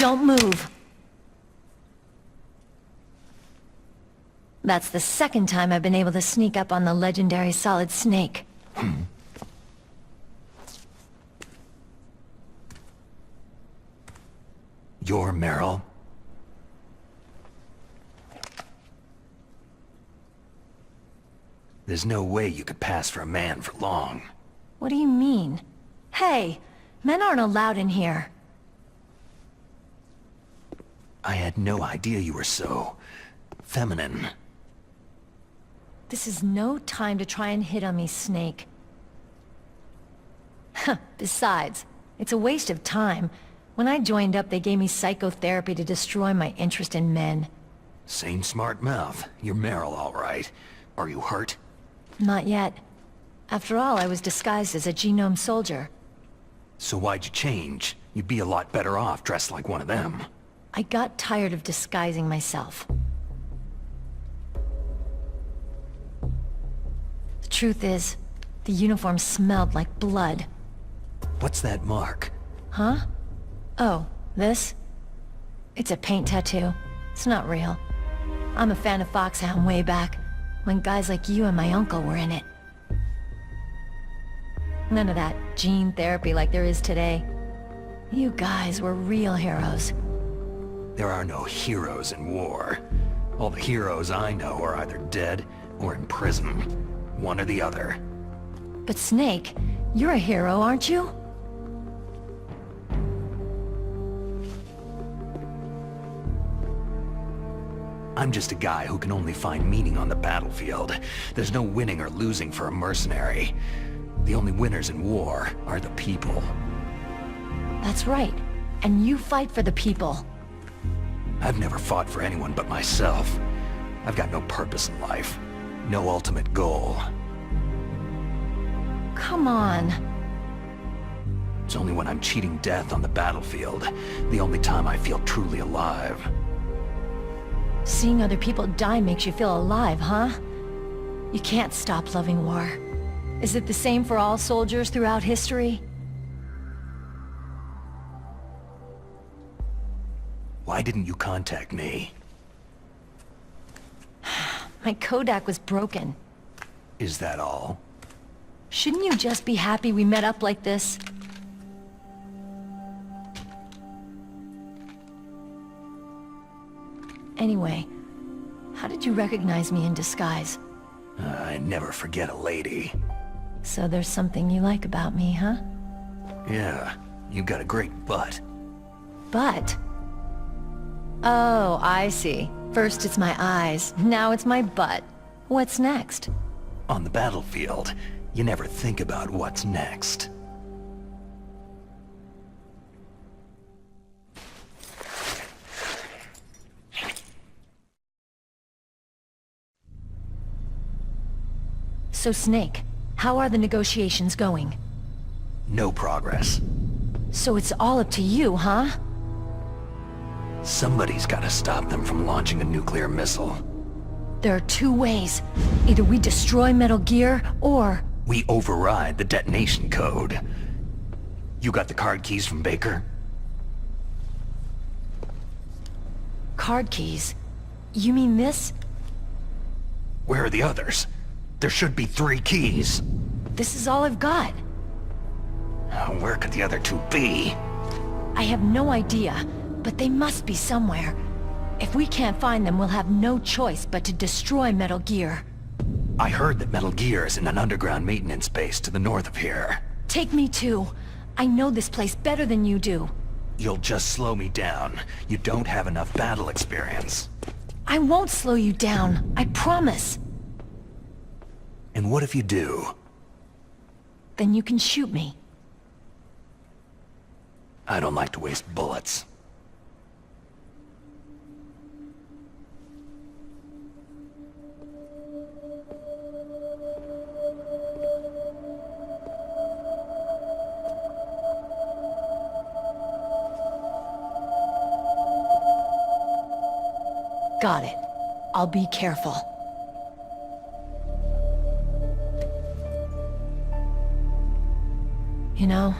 Don't move. That's the second time I've been able to sneak up on the legendary Solid Snake. You're Meryl? There's no way you could pass for a man for long. What do you mean? Hey, men aren't allowed in here. I had no idea you were so... feminine. This is no time to try and hit on me, Snake. Besides, it's a waste of time. When I joined up, they gave me psychotherapy to destroy my interest in men. Same smart mouth. You're Meryl, all right. Are you hurt? Not yet. After all, I was disguised as a genome soldier. So why'd you change? You'd be a lot better off dressed like one of them. I got tired of disguising myself. The truth is, the uniform smelled like blood. What's that mark? Huh? Oh, this? It's a paint tattoo. It's not real. I'm a fan of Foxhound way back, when guys like you and my uncle were in it. None of that gene therapy like there is today. You guys were real heroes. There are no heroes in war. All the heroes I know are either dead or in prison. One or the other. But Snake, you're a hero, aren't you? I'm just a guy who can only find meaning on the battlefield. There's no winning or losing for a mercenary. The only winners in war are the people. That's right. And you fight for the people. I've never fought for anyone but myself. I've got no purpose in life. No ultimate goal. Come on. It's only when I'm cheating death on the battlefield, the only time I feel truly alive. Seeing other people die makes you feel alive, huh? You can't stop loving war. Is it the same for all soldiers throughout history? Why didn't you contact me? My Kodak was broken. Is that all? Shouldn't you just be happy we met up like this? Anyway, how did you recognize me in disguise? I never forget a lady. So there's something you like about me, huh? Yeah, you got a great butt. Butt? Oh, I see. First it's my eyes, now it's my butt. What's next? On the battlefield, you never think about what's next. So Snake, how are the negotiations going? No progress. So it's all up to you, huh? Somebody's gotta stop them from launching a nuclear missile. There are two ways. Either we destroy Metal Gear, or... We override the detonation code. You got the card keys from Baker? Card keys? You mean this? Where are the others? There should be 3 keys. This is all I've got. Where could the other 2 be? I have no idea, but they must be somewhere. If we can't find them, we'll have no choice but to destroy Metal Gear. I heard that Metal Gear is in an underground maintenance base to the north of here. Take me too. I know this place better than you do. You'll just slow me down. You don't have enough battle experience. I won't slow you down, I promise. And what if you do? Then you can shoot me. I don't like to waste bullets. Got it. I'll be careful. You know,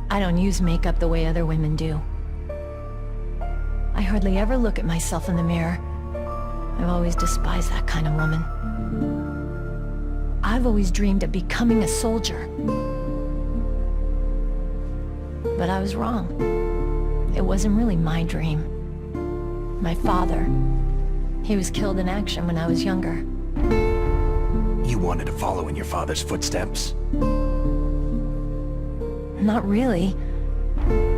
I don't use makeup the way other women do. I hardly ever look at myself in the mirror. I've always despised that kind of woman. I've always dreamed of becoming a soldier. But I was wrong. It wasn't really my dream. My father, he was killed in action when I was younger. You wanted to follow in your father's footsteps? Not really.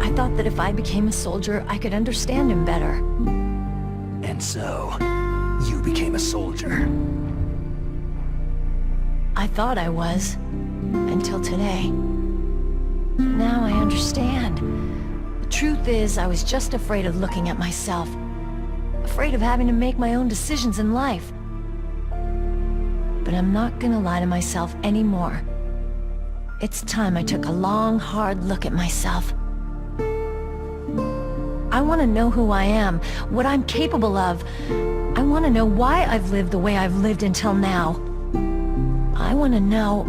I thought that if I became a soldier, I could understand him better. And so, you became a soldier. I thought I was, until today. Now I understand. The truth is, I was just afraid of looking at myself. Afraid of having to make my own decisions in life. But I'm not gonna lie to myself anymore. It's time I took a long, hard look at myself. I want to know who I am, what I'm capable of. I want to know why I've lived the way I've lived until now. I want to know...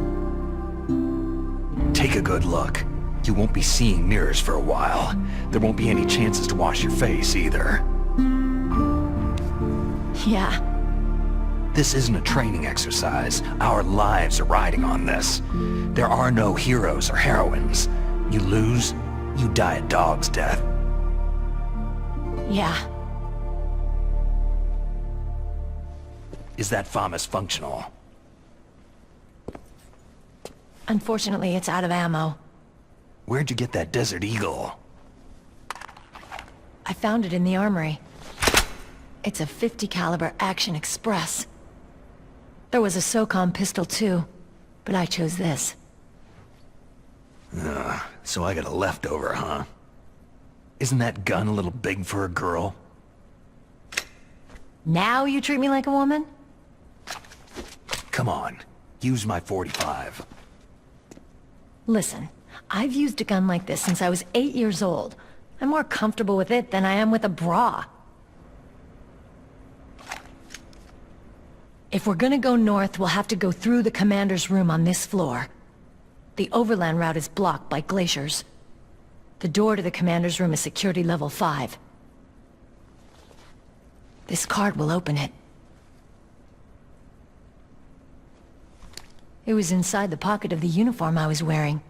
Take a good look. You won't be seeing mirrors for a while. There won't be any chances to wash your face either. Yeah. This isn't a training exercise. Our lives are riding on this. There are no heroes or heroines. You lose, you die a dog's death. Yeah. Is that FAMAS functional? Unfortunately, it's out of ammo. Where'd you get that Desert Eagle? I found it in the armory. It's a .50 caliber Action Express. There was a SOCOM pistol too, but I chose this. So I got a leftover, huh? Isn't that gun a little big for a girl? Now you treat me like a woman? Come on, use my .45. Listen, I've used a gun like this since I was 8 years old. I'm more comfortable with it than I am with a bra. If we're gonna go north, we'll have to go through the commander's room on this floor. The overland route is blocked by glaciers. The door to the commander's room is security level 5. This card will open it. It was inside the pocket of the uniform I was wearing.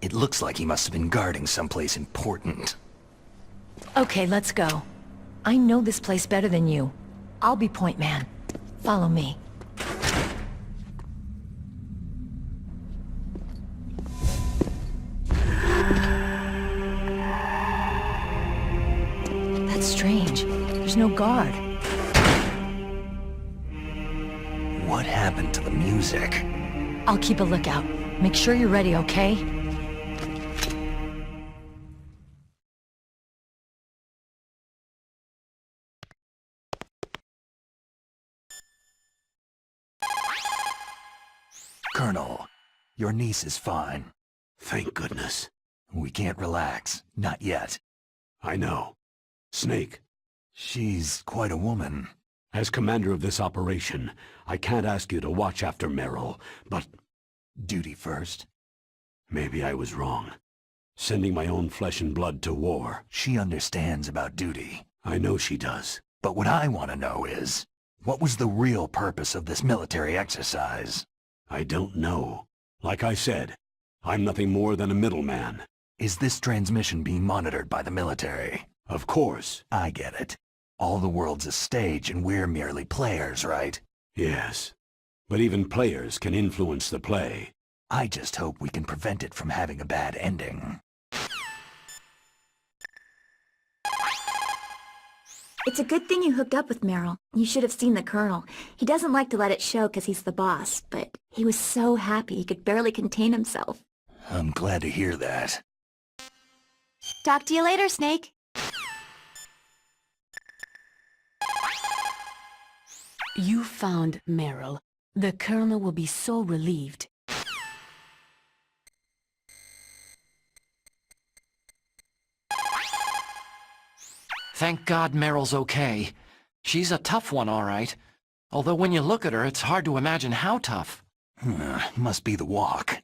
It looks like he must have been guarding someplace important. Okay, let's go. I know this place better than you. I'll be point man. Follow me. That's strange. There's no guard. What happened to the music? I'll keep a lookout. Make sure you're ready, okay? Colonel, your niece is fine. Thank goodness. We can't relax. Not yet. I know. Snake, She's quite a woman. as commander of this operation, I can't ask you to watch after Meryl, but Duty first. maybe I was wrong. Sending my own flesh and blood to war. She understands about duty. I know she does. But what I want to know is, what was the real purpose of this military exercise? I don't know. Like I said, I'm nothing more than a middleman. Is this transmission being monitored by the military? Of course. I get it. All the world's a stage and we're merely players, right? Yes. But even players can influence the play. I just hope we can prevent it from having a bad ending. It's a good thing you hooked up with Meryl. You should have seen the Colonel. He doesn't like to let it show because he's the boss, but he was so happy he could barely contain himself. I'm glad to hear that. Talk to you later, Snake. You found Meryl. The Colonel will be so relieved. Thank God Meryl's okay. She's a tough one, all right. Although when you look at her, it's hard to imagine how tough. Must be the walk.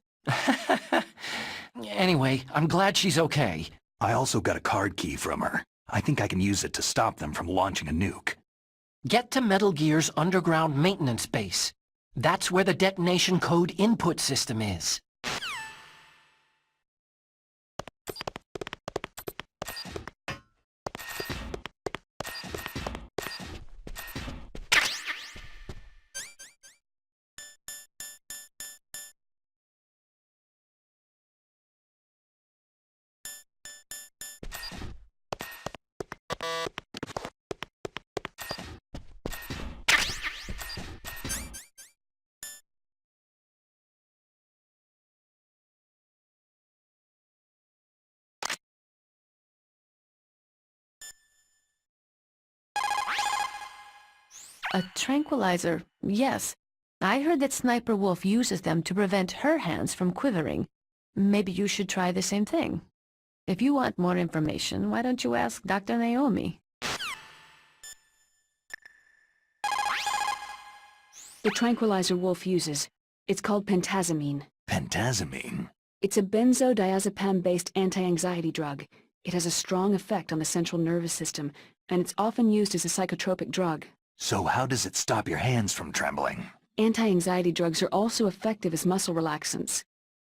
Anyway, I'm glad she's okay. I also got a card key from her. I think I can use it to stop them from launching a nuke. Get to Metal Gear's underground maintenance base. That's where the detonation code input system is. A tranquilizer, yes. I heard that Sniper Wolf uses them to prevent her hands from quivering. Maybe you should try the same thing. If you want more information, why don't you ask Dr. Naomi? The tranquilizer Wolf uses. It's called pentazamine. Pentazamine? It's a benzodiazepam-based anti-anxiety drug. It has a strong effect on the central nervous system, and it's often used as a psychotropic drug. So how does it stop your hands from trembling? Anti-anxiety drugs are also effective as muscle relaxants.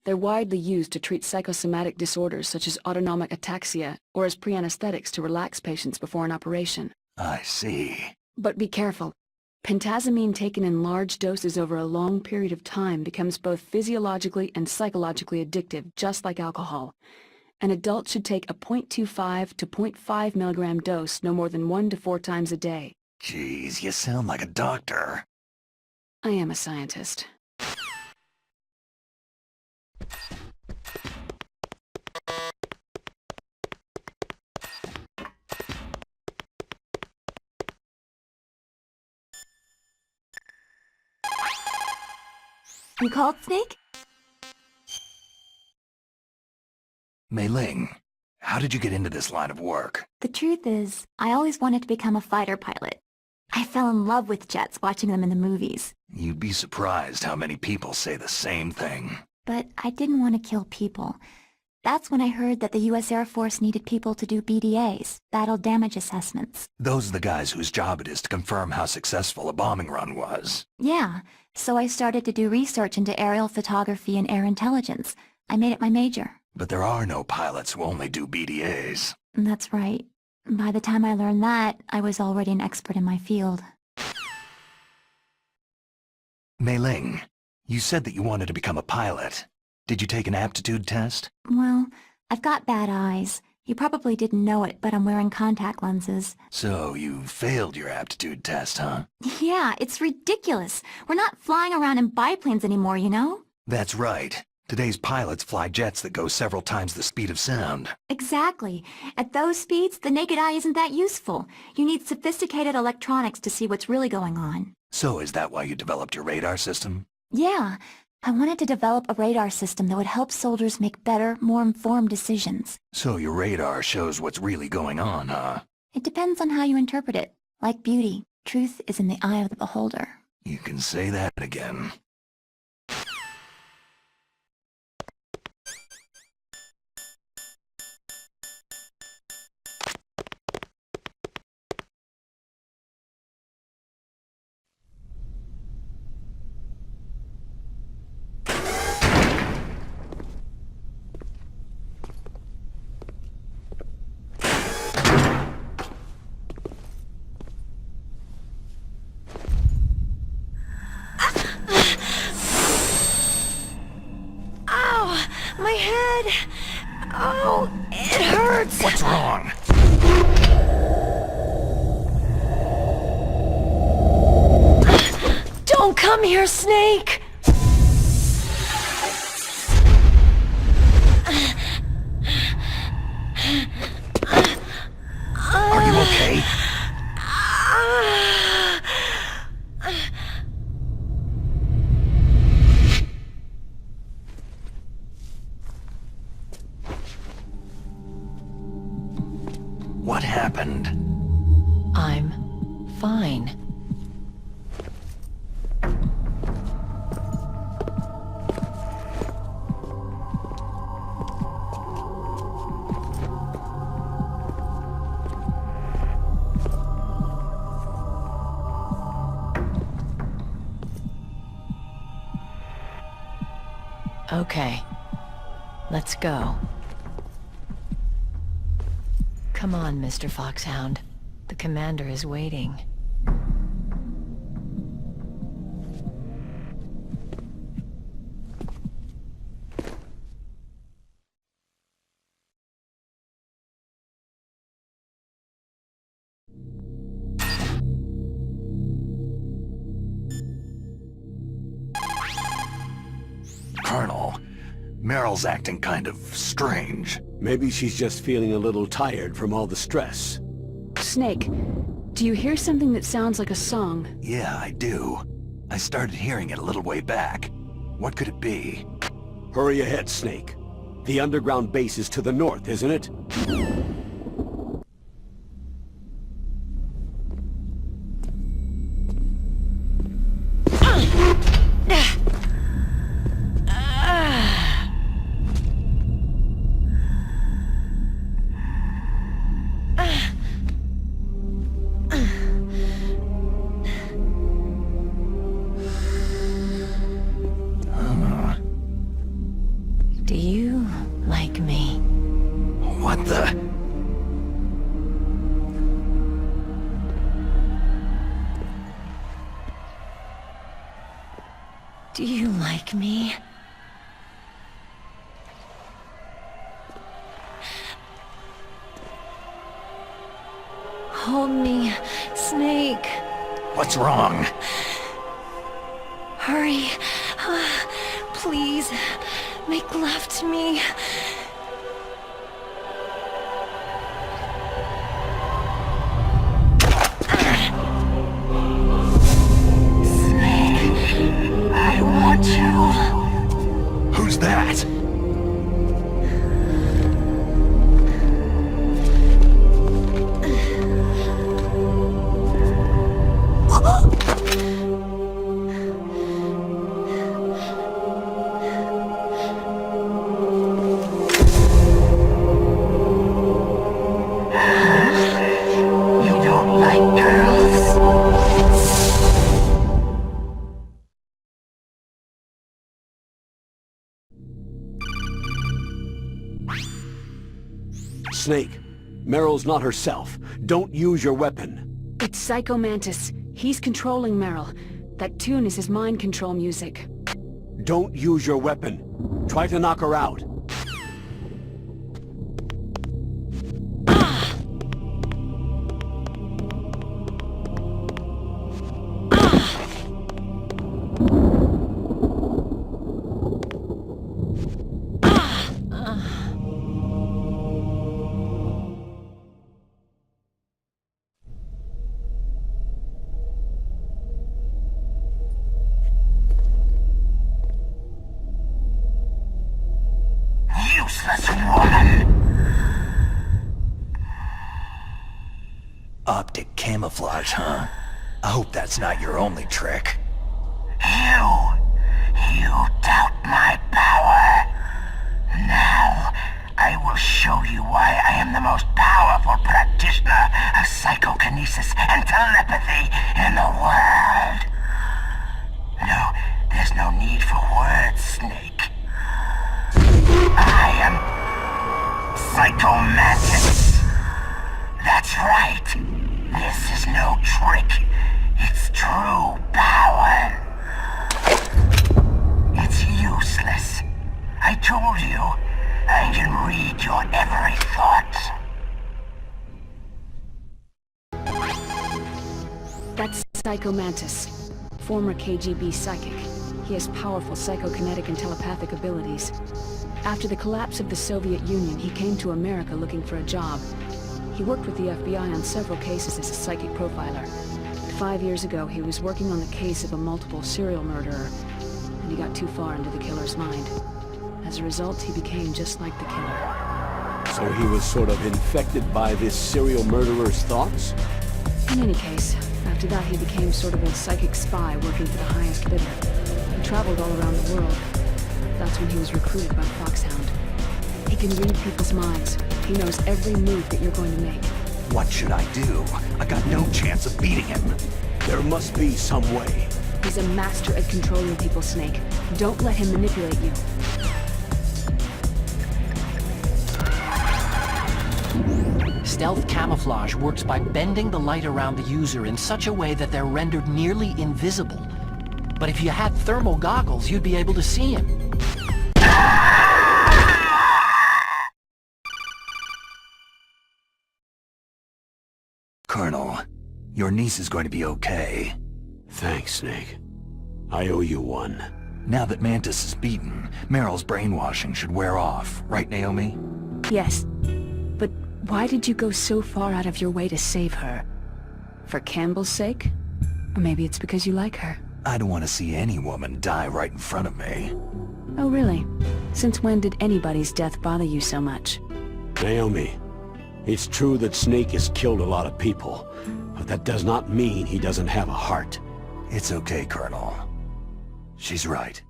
They're widely used to treat psychosomatic disorders such as autonomic ataxia or as pre-anesthetics to relax patients before an operation. I see. But be careful. Pentazamine taken in large doses over a long period of time becomes both physiologically and psychologically addictive, just like alcohol. An adult should take a 0.25 to 0.5 milligram dose no more than 1 to 4 times a day. Jeez, you sound like a doctor. I am a scientist. You called, Snake? Mei Ling, how did you get into this line of work? The truth is, I always wanted to become a fighter pilot. I fell in love with jets watching them in the movies. You'd be surprised how many people say the same thing. But I didn't want to kill people. That's when I heard that the U.S. Air Force needed people to do BDAs, battle damage assessments. Those are the guys whose job it is to confirm how successful a bombing run was. Yeah, so I started to do research into aerial photography and air intelligence. I made it my major. But there are no pilots who only do BDAs. That's right. By the time I learned that, I was already an expert in my field. Mei Ling, you said that you wanted to become a pilot. Did you take an aptitude test? Well, I've got bad eyes. You probably didn't know it, but I'm wearing contact lenses. So you failed your aptitude test, huh? Yeah, it's ridiculous. We're not flying around in biplanes anymore, you know? That's right. Today's pilots fly jets that go several times the speed of sound. Exactly. At those speeds, the naked eye isn't that useful. You need sophisticated electronics to see what's really going on. So is that why you developed your radar system? Yeah. I wanted to develop a radar system that would help soldiers make better, more informed decisions. So your radar shows what's really going on, huh? It depends on how you interpret it. Like beauty, truth is in the eye of the beholder. You can say that again. My head! Oh, it hurts! What's wrong? Don't come here, Snake! Are you okay? What happened? I'm fine. Okay. Let's go. Come on, Mr. Foxhound. The commander is waiting. Colonel, Meryl's acting kind of strange. Maybe she's just feeling a little tired from all the stress. Snake, do you hear something that sounds like a song? Yeah, I do. I started hearing it a little way back. What could it be? Hurry ahead, Snake. The underground base is to the north, isn't it? Do you like me? What the? Do you like me? Hold me, Snake. What's wrong? Hurry. Please, make love to me. Snake, I want you. Who's that? Snake, Meryl's not herself. Don't use your weapon. It's Psycho Mantis. He's controlling Meryl. That tune is his mind control music. Don't use your weapon. Try to knock her out. Useless woman! Optic camouflage, huh? I hope that's not your only trick. You doubt my power. Now, I will show you why I am the most powerful practitioner of psychokinesis and telepathy in the world. No, there's no need for words, Snake. I am Psycho Mantis. That's right. This is no trick. It's true power. It's useless. I told you, I can read your every thought. That's Psycho Mantis, former KGB psychic. He has powerful psychokinetic and telepathic abilities. After the collapse of the Soviet Union, he came to America looking for a job. He worked with the FBI on several cases as a psychic profiler. 5 years ago, he was working on the case of a multiple serial murderer, and he got too far into the killer's mind. As a result, he became just like the killer. So he was sort of infected by this serial murderer's thoughts? In any case, after that he became sort of a psychic spy working for the highest bidder. He traveled all around the world. That's when he was recruited by Foxhound. He can read people's minds. He knows every move that you're going to make. What should I do? I got no chance of beating him. There must be some way. He's a master at controlling people, Snake. Don't let him manipulate you. stealth camouflage works by bending the light around the user in such a way that they're rendered nearly invisible. But if you had thermal goggles, you'd be able to see him. Colonel, your niece is going to be okay. Thanks, Snake. I owe you one. Now that Mantis is beaten, Meryl's brainwashing should wear off, right, Naomi? Yes. But why did you go so far out of your way to save her? For Campbell's sake? Or maybe it's because you like her? I don't want to see any woman die right in front of me. Oh, really? Since when did anybody's death bother you so much? Naomi, it's true that Snake has killed a lot of people, but that does not mean he doesn't have a heart. It's okay, Colonel. She's right.